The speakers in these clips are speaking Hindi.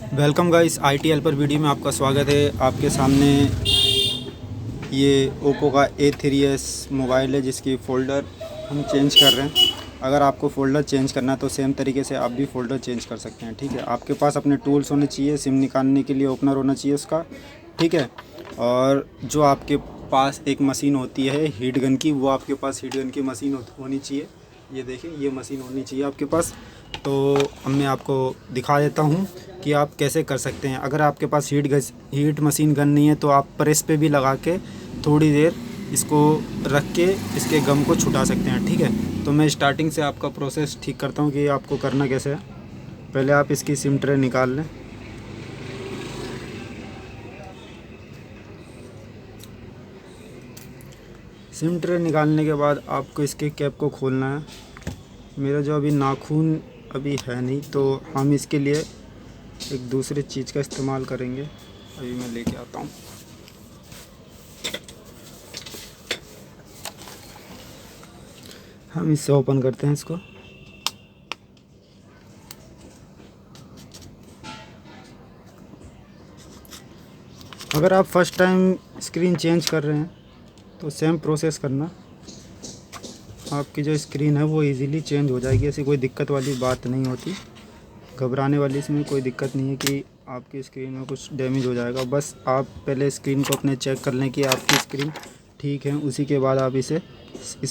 Welcome guys, IT helper video में आपका स्वागत है। आपके सामने ये ओप्पो का A3s मोबाइल है जिसकी फ़ोल्डर हम चेंज कर रहे हैं। अगर आपको फ़ोल्डर चेंज करना है तो सेम तरीके से आप भी फ़ोल्डर चेंज कर सकते हैं। ठीक है, आपके पास अपने टूल्स होने चाहिए, सिम निकालने के लिए ओपनर होना चाहिए उसका। ठीक है, और जो आपके पास एक मशीन होती है हीट गन की, वो आपके पास हीट गन की मशीन होनी चाहिए। ये देखिए, ये मशीन होनी चाहिए आपके पास। तो अब मैं आपको दिखा देता हूँ कि आप कैसे कर सकते हैं। अगर आपके पास हीट मशीन गन नहीं है तो आप प्रेस पे भी लगा के थोड़ी देर इसको रख के इसके गम को छुटा सकते हैं। ठीक है, तो मैं स्टार्टिंग से आपका प्रोसेस ठीक करता हूँ कि आपको करना कैसे है। पहले आप इसकी सिम ट्रे निकाल लें। सिम ट्रे निकालने के बाद आपको इसके कैप को खोलना है। मेरा जो अभी नाखून अभी है नहीं, तो हम इसके लिए एक दूसरे चीज़ का इस्तेमाल करेंगे। अभी मैं लेके आता हूँ। हम इससे ओपन करते हैं इसको। अगर आप फर्स्ट टाइम स्क्रीन चेंज कर रहे हैं तो सेम प्रोसेस करना। आपकी जो स्क्रीन है वो इजीली चेंज हो जाएगी, ऐसी कोई दिक्कत वाली बात नहीं होती। घबराने वाली इसमें कोई दिक्कत नहीं है कि आपकी स्क्रीन में कुछ डैमेज हो जाएगा। बस आप पहले स्क्रीन को अपने चेक कर लें कि आपकी स्क्रीन ठीक है, उसी के बाद आप इस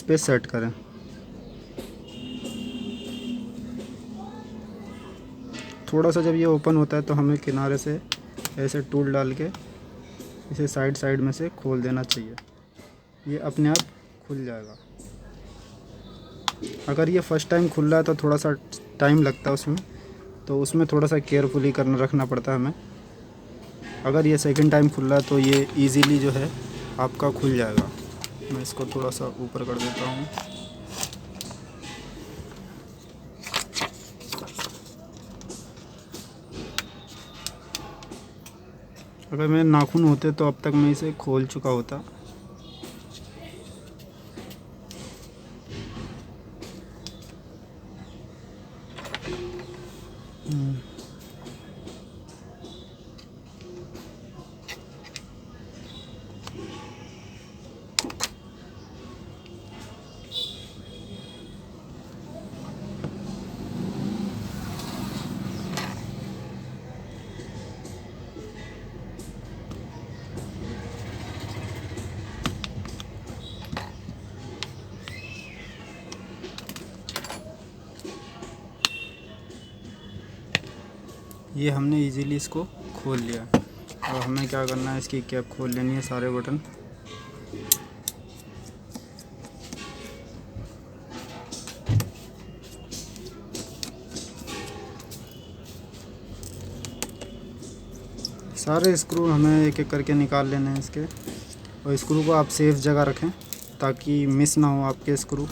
पर सेट करें। थोड़ा सा जब ये ओपन होता है तो हमें किनारे से ऐसे टूल डाल के इसे साइड में से खोल देना चाहिए। ये अपने आप खुल जाएगा। अगर ये फ़र्स्ट टाइम खुल रहा है तो थोड़ा सा टाइम लगता है उसमें, तो उसमें थोड़ा सा केयरफुली रखना पड़ता है हमें। अगर ये सेकंड टाइम खुल रहा है तो ये इजीली जो है आपका खुल जाएगा। मैं इसको थोड़ा सा ऊपर कर देता हूँ। अगर मेरे नाखून होते तो अब तक मैं इसे खोल चुका होता। ये हमने इजीली इसको खोल लिया। और हमें क्या करना है, इसकी कैप खोल लेनी है, सारे बटन। सारे स्क्रू हमें एक एक करके निकाल लेने हैं इसके। और स्क्रू को आप सेफ जगह रखें ताकि मिस ना हो आपके स्क्रू।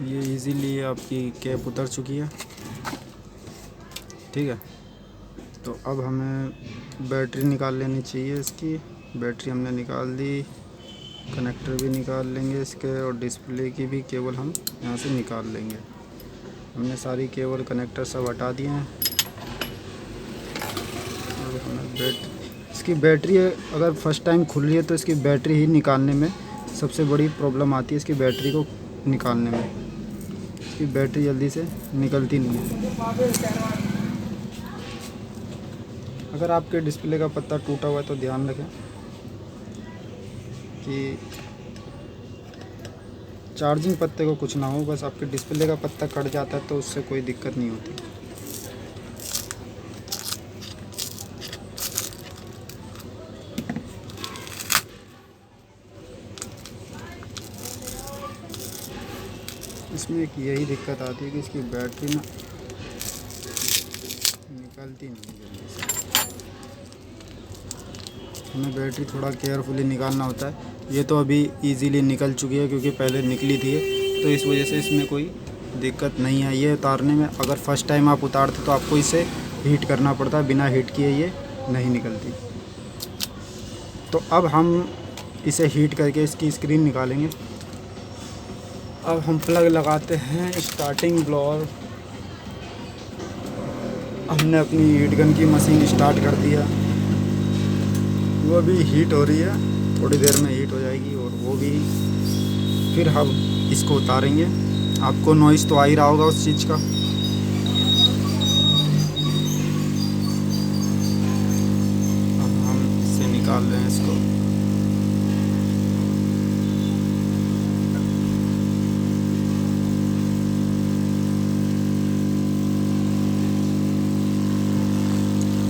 ये इजीली आपकी कैप उतर चुकी है। ठीक है, तो अब हमें बैटरी निकाल लेनी चाहिए इसकी। बैटरी हमने निकाल दी, कनेक्टर भी निकाल लेंगे इसके, और डिस्प्ले की भी केबल हम यहाँ से निकाल लेंगे। हमने सारी केबल कनेक्टर सब हटा दिए हैं। और हमें इसकी बैटरी अगर फर्स्ट टाइम खुल रही है तो इसकी बैटरी ही निकालने में सबसे बड़ी प्रॉब्लम आती है। इसकी बैटरी को निकालने में इसकी बैटरी जल्दी से निकलती नहीं है। अगर आपके डिस्प्ले का पत्ता टूटा हुआ है तो ध्यान रखें कि चार्जिंग पत्ते को कुछ ना हो, बस आपके डिस्प्ले का पत्ता कट जाता है तो उससे कोई दिक्कत नहीं होती। इसमें एक यही दिक्कत आती है कि इसकी बैटरी ना निकलती नहीं जल्दी। हमें बैटरी थोड़ा केयरफुली निकालना होता है। ये तो अभी इजीली निकल चुकी है क्योंकि पहले निकली थी, तो इस वजह से इसमें कोई दिक्कत नहीं आई है उतारने में। अगर फर्स्ट टाइम आप उतारते तो आपको इसे हीट करना पड़ता, बिना हीट किए ये नहीं निकलती। तो अब हम इसे हीट करके इसकी स्क्रीन निकालेंगे। अब हम प्लग लगाते हैं स्टार्टिंग ब्लोअर। हमने अपनी हीट गन की मशीन स्टार्ट कर दिया, वो भी हीट हो रही है, थोड़ी देर में हीट हो जाएगी और वो भी। फिर हम इसको उतारेंगे। आपको नॉइज़ तो आ ही रहा होगा उस चीज़ का। अब हम इससे निकाल रहे हैं इसको।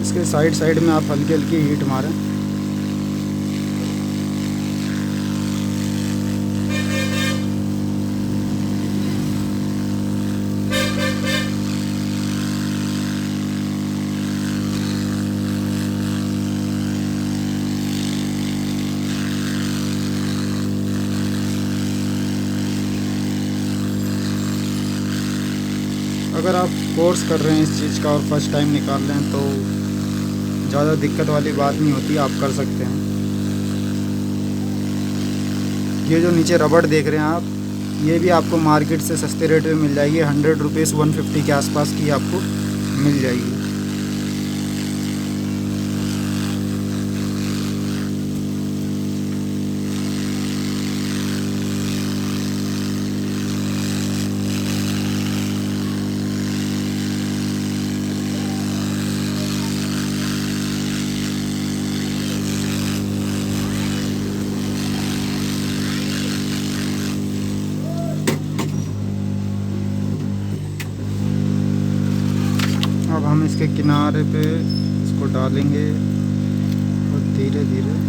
इसके साइड साइड में आप हल्की हल्की हीट मारें। अगर आप कोर्स कर रहे हैं इस चीज़ का और फर्स्ट टाइम निकाल रहे हैं तो ज़्यादा दिक्कत वाली बात नहीं होती, आप कर सकते हैं। ये जो नीचे रबड़ देख रहे हैं आप, ये भी आपको मार्केट से सस्ते रेट में मिल जाएगी। 100 रुपीज़ 150 के आसपास की आपको मिल जाएगी। अब हम इसके किनारे पे इसको डालेंगे और धीरे धीरे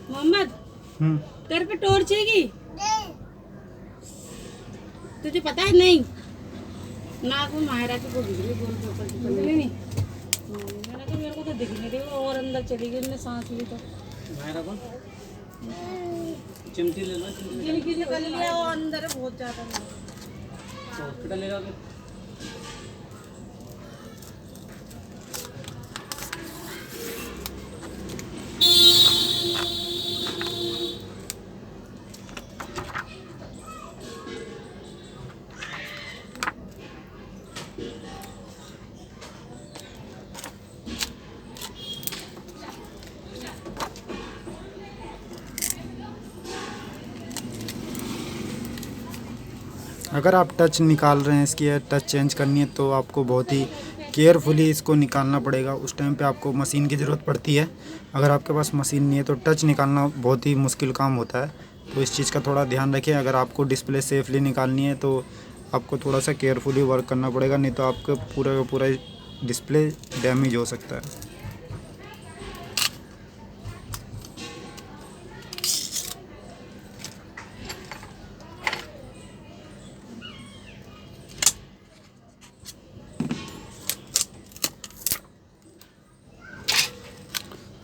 मोहम्मद, तेरे पे टॉर्च हैगी? तुझे पता है? नहीं नाक में मायरा की गोली गोल पेपर की गोली नहीं। मैंने कहा मेरे को तो दिख नहीं रही, वो और अंदर चली गई, मैंने सांस ली तो मायरा कौन? चिमटी ले लो, चिमटी निकल लिया, वो अंदर है बहुत ज्यादा। हॉस्पिटल ले जाओगे? अगर आप टच निकाल रहे हैं, इसकी टच चेंज करनी है तो आपको बहुत ही केयरफुली इसको निकालना पड़ेगा। उस टाइम पे आपको मशीन की ज़रूरत पड़ती है। अगर आपके पास मशीन नहीं है तो टच निकालना बहुत ही मुश्किल काम होता है, तो इस चीज़ का थोड़ा ध्यान रखें। अगर आपको डिस्प्ले सेफली निकालनी है तो आपको थोड़ा सा केयरफुली वर्क करना पड़ेगा, नहीं तो आपका पूरा का पूरा डिस्प्ले डैमेज हो सकता है।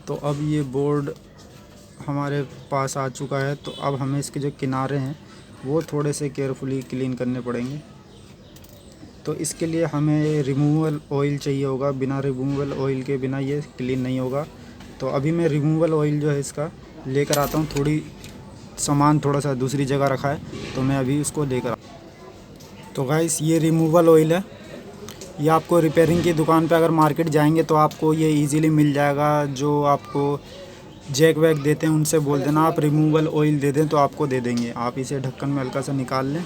तो अब ये बोर्ड हमारे पास आ चुका है, तो अब हमें इसके जो किनारे हैं वो थोड़े से केयरफुली क्लीन करने पड़ेंगे। तो इसके लिए हमें रिमूवल ऑयल चाहिए होगा, बिना रिमूवल ऑयल के बिना ये क्लीन नहीं होगा। तो अभी मैं रिमूवल ऑयल जो है इसका लेकर आता हूँ। थोड़ी सामान थोड़ा सा दूसरी जगह रखा है तो मैं अभी उसको लेकर तो गाइस ये रिमूवल ऑयल है, ये आपको रिपेयरिंग की दुकान पे अगर मार्केट जाएंगे तो आपको ये इजीली मिल जाएगा। जो आपको जैक वैक देते हैं उनसे बोल देना आप रिमूवल ऑयल दे दें तो आपको दे देंगे। आप इसे ढक्कन में हल्का सा निकाल लें।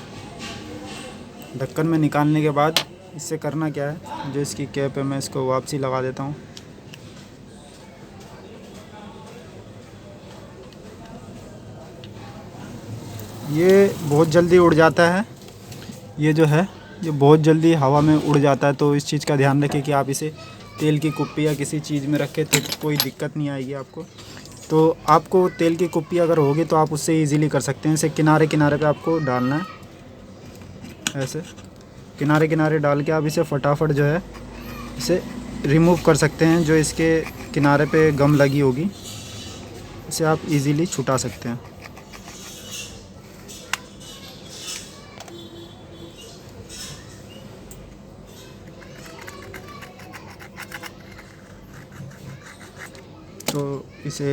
ढक्कन में निकालने के बाद इससे करना क्या है, जो इसकी कैप है मैं इसको वापसी लगा देता हूँ। ये बहुत जल्दी उड़ जाता है, ये जो है ये बहुत जल्दी हवा में उड़ जाता है। तो इस चीज़ का ध्यान रखें कि आप इसे तेल की कुप्पी या किसी चीज़ में रखें तो कोई दिक्कत नहीं आएगी आपको। तो आपको तेल की कुप्पी अगर होगी तो आप उससे इजीली कर सकते हैं। इसे किनारे किनारे पे आपको डालना है, ऐसे किनारे किनारे डाल के आप इसे फटाफट जो है इसे रिमूव कर सकते हैं। जो इसके किनारे पे गम लगी होगी इसे आप इजीली छुटा सकते हैं। तो इसे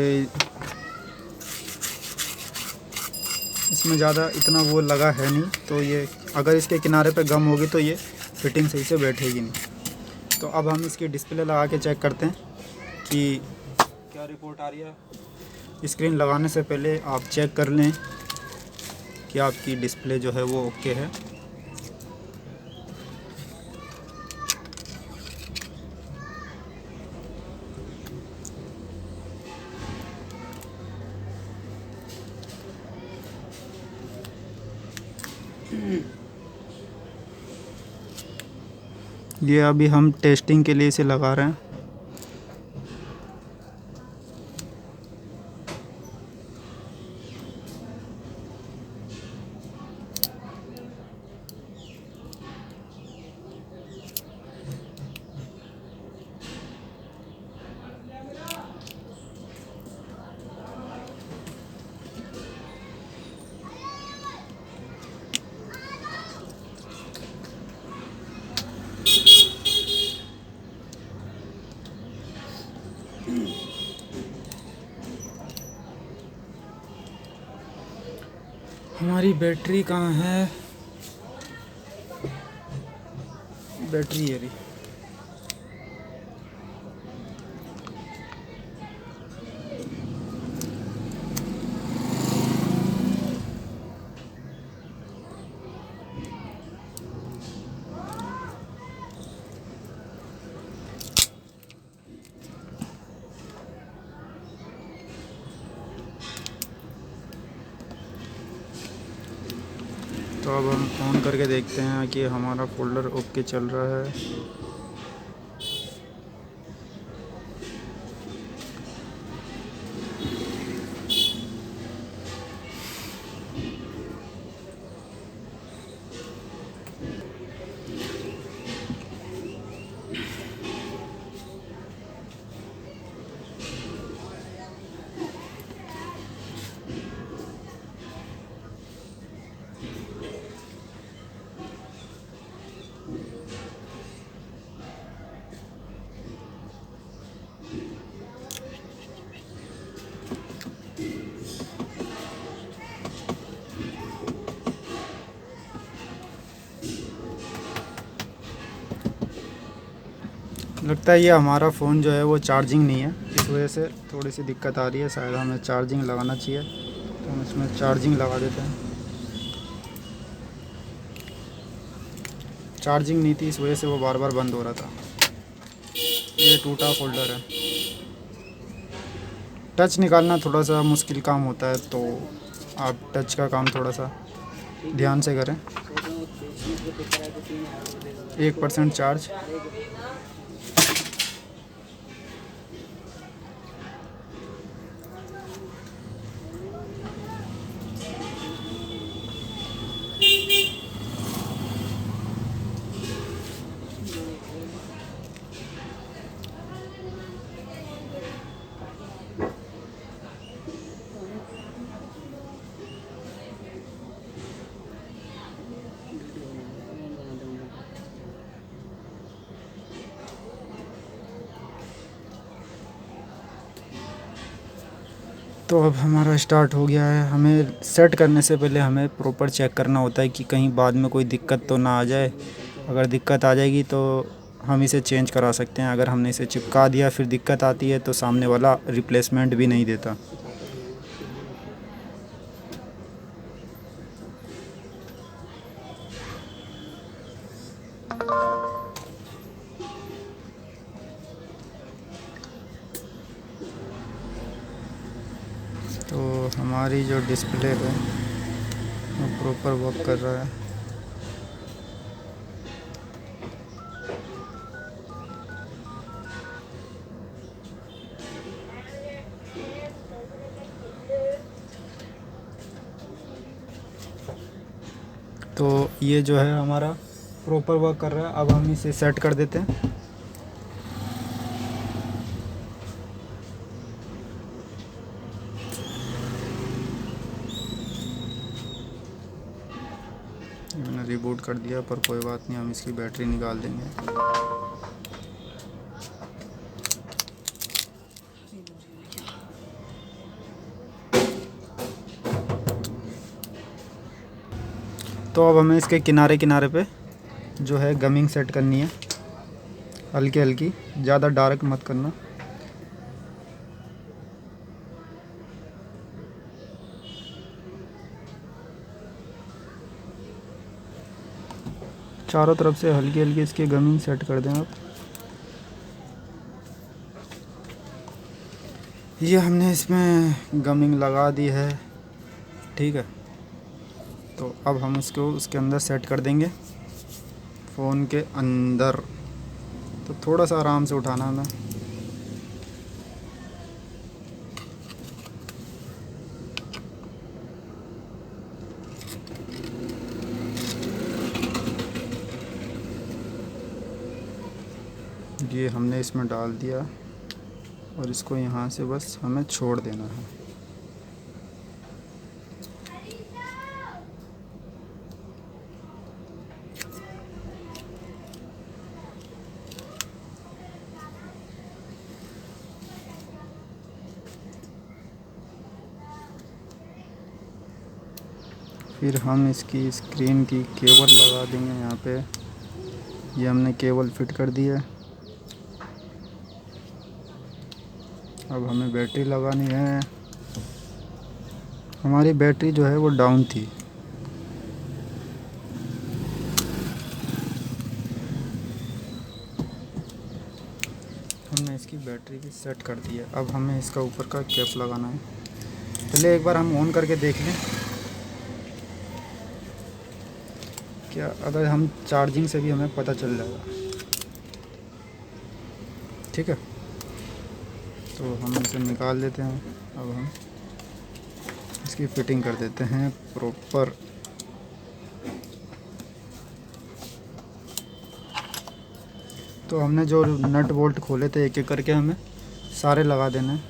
इसमें ज़्यादा इतना वो लगा है नहीं, तो ये अगर इसके किनारे पे गम होगी तो ये फिटिंग सही से बैठेगी नहीं। तो अब हम इसकी डिस्प्ले लगा के चेक करते हैं कि क्या रिपोर्ट आ रही है। स्क्रीन लगाने से पहले आप चेक कर लें कि आपकी डिस्प्ले जो है वो ओके है। ये अभी हम टेस्टिंग के लिए इसे लगा रहे हैं। हमारी बैटरी कहाँ है? बैटरी है रही। तो अब हम ऑन करके देखते हैं कि हमारा फोल्डर ओके चल रहा है। लगता है ये हमारा फ़ोन जो है वो चार्जिंग नहीं है, इस वजह से थोड़ी सी दिक्कत आ रही है। शायद हमें चार्जिंग लगाना चाहिए, तो हम इसमें चार्जिंग लगा देते हैं। चार्जिंग नहीं थी, इस वजह से वो बार बार बंद हो रहा था। ये टूटा फोल्डर है। टच निकालना थोड़ा सा मुश्किल काम होता है, तो आप टच का काम थोड़ा सा ध्यान से करें। 1% चार्ज। तो अब हमारा स्टार्ट हो गया है। हमें सेट करने से पहले हमें प्रॉपर चेक करना होता है कि कहीं बाद में कोई दिक्कत तो ना आ जाए। अगर दिक्कत आ जाएगी तो हम इसे चेंज करा सकते हैं। अगर हमने इसे चिपका दिया फिर दिक्कत आती है तो सामने वाला रिप्लेसमेंट भी नहीं देता। तो हमारी जो डिस्प्ले है वो प्रॉपर वर्क कर रहा है। तो ये जो है हमारा प्रॉपर वर्क कर रहा है। अब हम इसे सेट कर देते हैं। मैंने रिबूट कर दिया पर कोई बात नहीं, हम इसकी बैटरी निकाल देंगे। तो अब हमें इसके किनारे किनारे पे जो है गमिंग सेट करनी है, हल्की हल्की, ज़्यादा डार्क मत करना। चारों तरफ से हल्की हल्की इसकी गमिंग सेट कर दें आप। ये हमने इसमें गमिंग लगा दी है, ठीक है। तो अब हम इसको उसके अंदर सेट कर देंगे, फ़ोन के अंदर। तो थोड़ा सा आराम से उठाना हमें। ये हमने इसमें डाल दिया और इसको यहाँ से बस हमें छोड़ देना है। फिर हम इसकी स्क्रीन की केबल लगा देंगे यहाँ पे। ये हमने केबल फिट कर दी है। अब हमें बैटरी लगानी है। हमारी बैटरी जो है वो डाउन थी। हमने इसकी बैटरी भी सेट कर दी है। अब हमें इसका ऊपर का कैप लगाना है। पहले एक बार हम ऑन करके देख लें क्या, अगर हम चार्जिंग से भी हमें पता चल जाएगा, ठीक है। तो हम इसे निकाल देते हैं। अब हम इसकी फिटिंग कर देते हैं प्रॉपर। तो हमने जो नट बोल्ट खोले थे एक एक करके हमें सारे लगा देना है।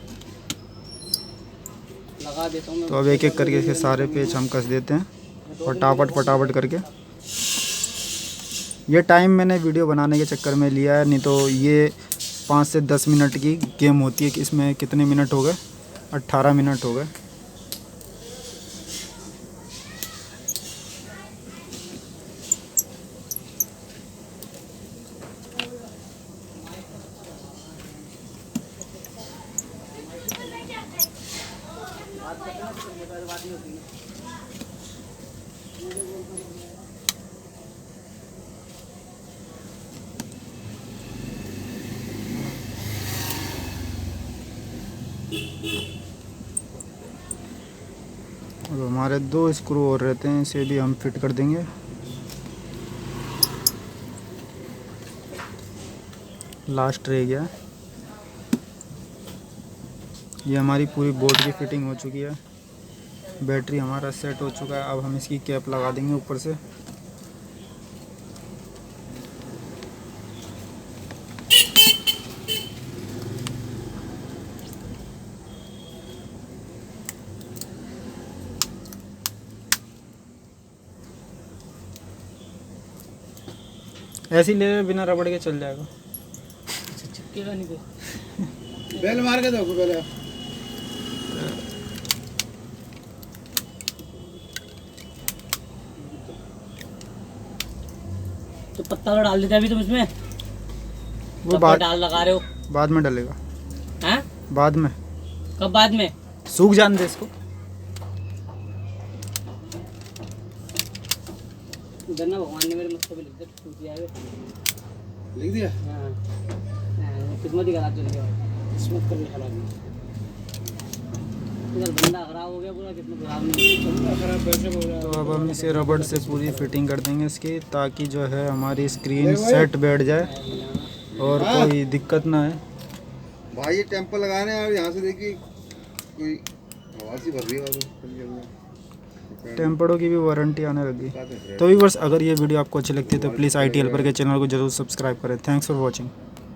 लगा देता हूँ। तो अब एक एक करके इसके सारे पेच हम कस देते हैं फटाफट करके। ये टाइम मैंने वीडियो बनाने के चक्कर में लिया है, नहीं तो ये 5 से 10 मिनट की गेम होती है कि इसमें कितने मिनट हो गए, 18 मिनट हो गए। अब हमारे 2 स्क्रू और रहते हैं, इसे भी हम फिट कर देंगे। लास्ट रह गया। ये हमारी पूरी बोर्ड की फिटिंग हो चुकी है। बैटरी हमारा सेट हो चुका है। अब हम इसकी कैप लगा देंगे ऊपर से। ऐसे ही ले, बिना रबड़ के चल जाएगा। चिपकेगा नहीं तो। बेल मार के देखो पहले। तो पत्ता तो डाल देते अभी तुम इसमें। वो कब डाल लगा रहे हो? बाद में डलेगा, हैं? बाद में कब बाद में? सूख जाने दे इसको। इधर ना भगवान ने मेरे मुझसे भी लिख दिया, टूट गया है। लिख दिया। हाँ, किस्मत ही खराब चल गया, किस्मत कभी खराब नहीं। इधर बंदा खराब हो गया पूरा, किस्मत खराब नहीं। खराब पैसे हो गया। तो अब हम इसे रबड़ से पूरी फिटिंग कर देंगे इसकी, ताकि जो है हमारी स्क्रीन सेट बैठ जाए और कोई दिक्कत ना है। भाई ये टेम्पर लगाने और यहाँ से देखिए कोई हवा सी भर रही है। टेम्परों की भी वारंटी आने लगी। तो व्यूअर्स, अगर ये वीडियो आपको अच्छी लगती है तो प्लीज़ IT हेल्पर के चैनल को जरूर सब्सक्राइब करें। Thanks for watching.